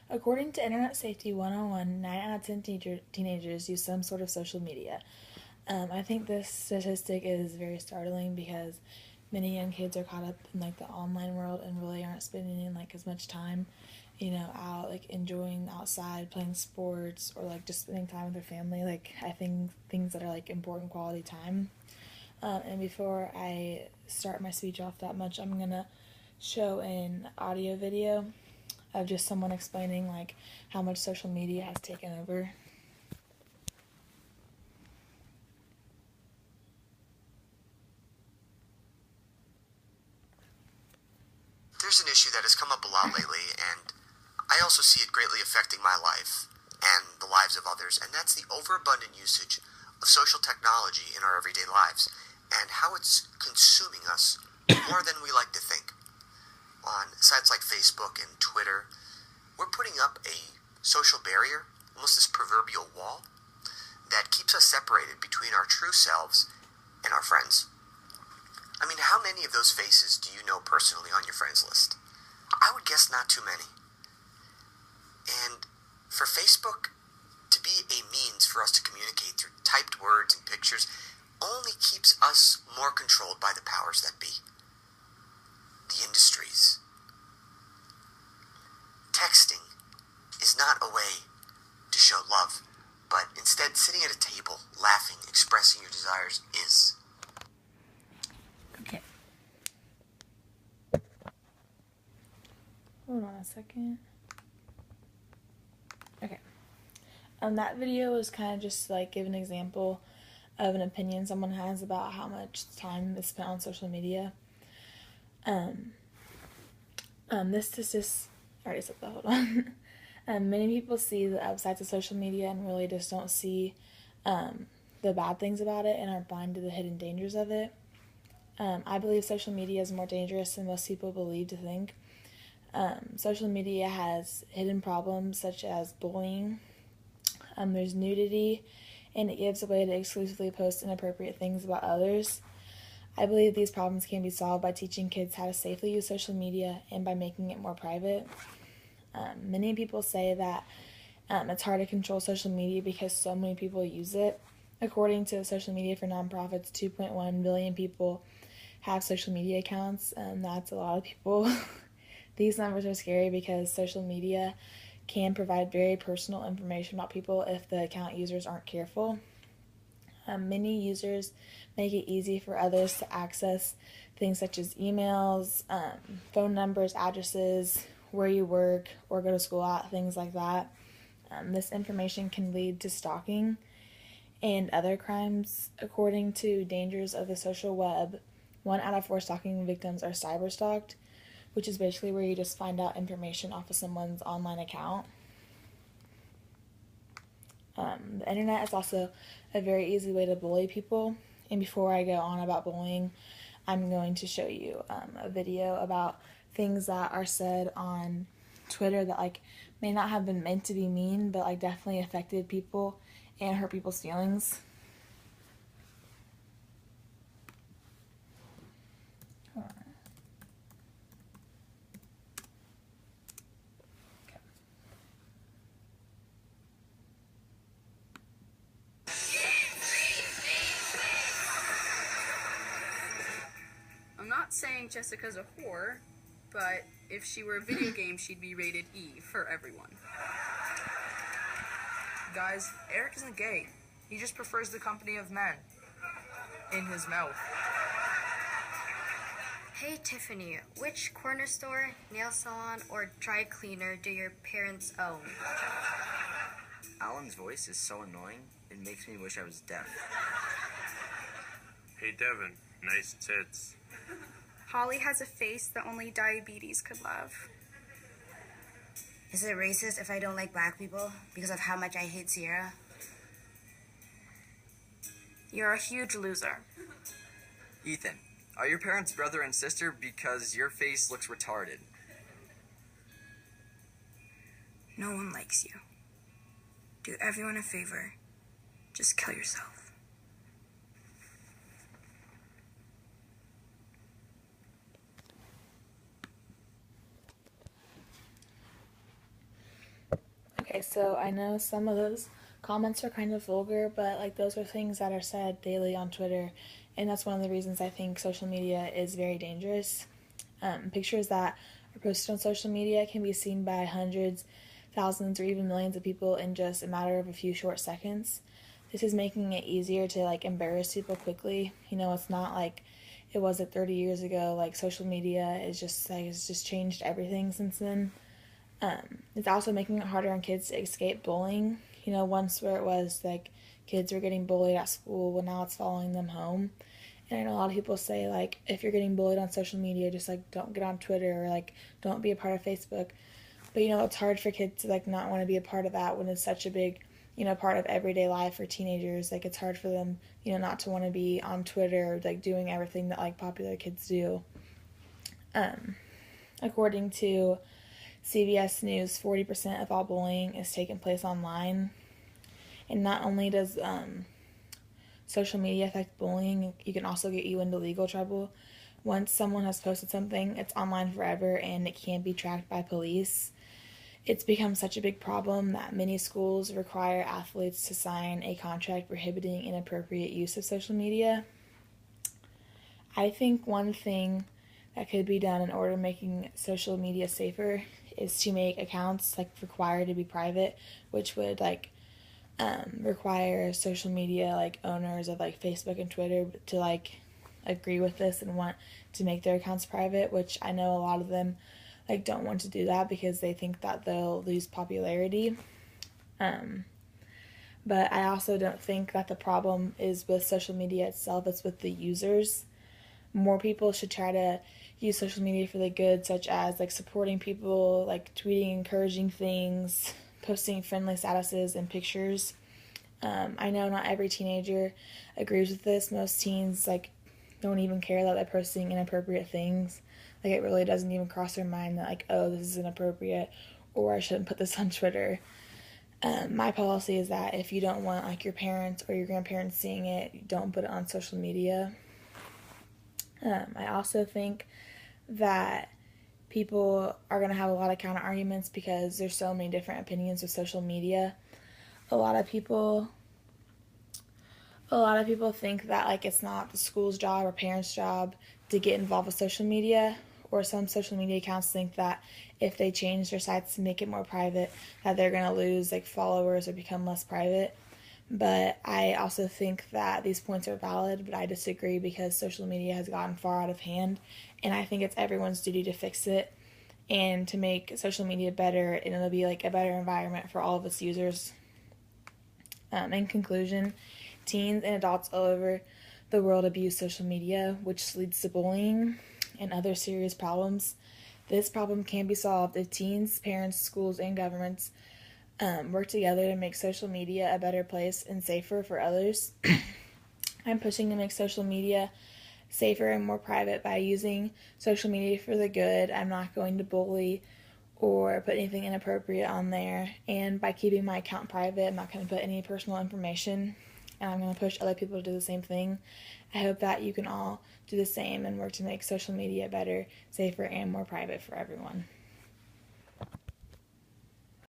According to Internet Safety 101, 9 out of 10 teenagers use some sort of social media. I think this statistic is very startling because many young kids are caught up in like the online world and really aren't spending like as much time, out like enjoying outside, playing sports, or like just spending time with their family. Like I think things that are like important quality time. And before I start my speech off that much, I'm gonna show an audio video of just someone explaining like how much social media has taken over. There's an issue that has come up a lot lately, and I also see it greatly affecting my life and the lives of others, and that's the overabundant usage of social technology in our everyday lives and how it's consuming us more than we like to think. On sites like Facebook and Twitter, we're putting up a social barrier, almost this proverbial wall, that keeps us separated between our true selves and our friends. I mean, how many of those faces do you know personally on your friends list? I would guess not too many. And for Facebook to be a means for us to communicate through typed words and pictures only keeps us more controlled by the powers that be. The industries. Texting is not a way to show love, but instead sitting at a table, laughing, expressing your desires is. Okay. Hold on a second. Okay. That video was kind of just like give an example of an opinion someone has about how much time is spent on social media. This just I already said that. Hold on. Many people see the upsides of social media and really just don't see the bad things about it and are blind to the hidden dangers of it. I believe social media is more dangerous than most people believe to think. Social media has hidden problems such as bullying. There's nudity, and it gives a way to exclusively post inappropriate things about others. I believe these problems can be solved by teaching kids how to safely use social media and by making it more private. Many people say that it's hard to control social media because so many people use it. According to Social Media for Nonprofits, 2.1 billion people have social media accounts, and that's a lot of people. These numbers are scary because social media can provide very personal information about people if the account users aren't careful. Many users make it easy for others to access things such as emails, phone numbers, addresses, where you work or go to school at, things like that. This information can lead to stalking and other crimes. According to Dangers of the Social Web, 1 out of 4 stalking victims are cyberstalked, which is basically where you just find out information off of someone's online account. The internet is also a very easy way to bully people. And before I go on about bullying, I'm going to show you a video about things that are said on Twitter that like may not have been meant to be mean, but like definitely affected people and hurt people's feelings. I'm not saying Jessica's a whore, but if she were a video game, she'd be rated E for everyone. Guys, Eric isn't gay. He just prefers the company of men. In his mouth. Hey Tiffany, which corner store, nail salon, or dry cleaner do your parents own? Alan's voice is so annoying, it makes me wish I was deaf. Hey Devin, nice tits. Holly has a face that only diabetes could love. Is it racist if I don't like black people because of how much I hate Sierra? You're a huge loser. Ethan, are your parents brother and sister because your face looks retarded? No one likes you. Do everyone a favor. Just kill yourself. Okay, so I know some of those comments are kind of vulgar, but like those are things that are said daily on Twitter, and that's one of the reasons I think social media is very dangerous. Pictures that are posted on social media can be seen by hundreds, thousands, or even millions of people in just a matter of a few short seconds. This is making it easier to like embarrass people quickly. You know, it's not like it was 30 years ago. Like social media is just like it's just changed everything since then. It's also making it harder on kids to escape bullying. You know, once where it was like kids were getting bullied at school, well now it's following them home. And I know a lot of people say like if you're getting bullied on social media, just like don't get on Twitter or like don't be a part of Facebook. But you know, it's hard for kids to like not want to be a part of that when it's such a big, you know, part of everyday life for teenagers. Like it's hard for them, you know, not to want to be on Twitter, like doing everything that like popular kids do. According to CBS News, 40% of all bullying is taking place online. And not only does social media affect bullying, you can also get you into legal trouble. Once someone has posted something, it's online forever and it can't be tracked by police. It's become such a big problem that many schools require athletes to sign a contract prohibiting inappropriate use of social media. I think one thing that could be done in order to making social media safer is to make accounts like required to be private, which would like require social media like owners of like Facebook and Twitter to like agree with this and want to make their accounts private, which I know a lot of them like don't want to do that because they think that they'll lose popularity. But I also don't think that the problem is with social media itself, it's with the users. More people should try to use social media for the good, such as like supporting people, like tweeting encouraging things, posting friendly statuses and pictures. I know not every teenager agrees with this. Most teens like don't even care that they're posting inappropriate things. Like it really doesn't even cross their mind that like, oh, this is inappropriate or I shouldn't put this on Twitter. My policy is that if you don't want like your parents or your grandparents seeing it, don't put it on social media. I also think that people are going to have a lot of counter arguments because there's so many different opinions with social media. A lot of people think that like it's not the school's job or parents' job to get involved with social media, or some social media accounts think that if they change their sites to make it more private that they're going to lose like followers or become less private. But I also think that these points are valid, but I disagree because social media has gotten far out of hand, and I think it's everyone's duty to fix it and to make social media better, and it'll be like a better environment for all of its users. In conclusion, teens and adults all over the world abuse social media, which leads to bullying and other serious problems. This problem can be solved if teens, parents, schools, and governments work together to make social media a better place and safer for others. I'm pushing to make social media safer and more private by using social media for the good. I'm not going to bully or put anything inappropriate on there. And by keeping my account private, I'm not going to put any personal information. And I'm going to push other people to do the same thing. I hope that you can all do the same and work to make social media better, safer, and more private for everyone.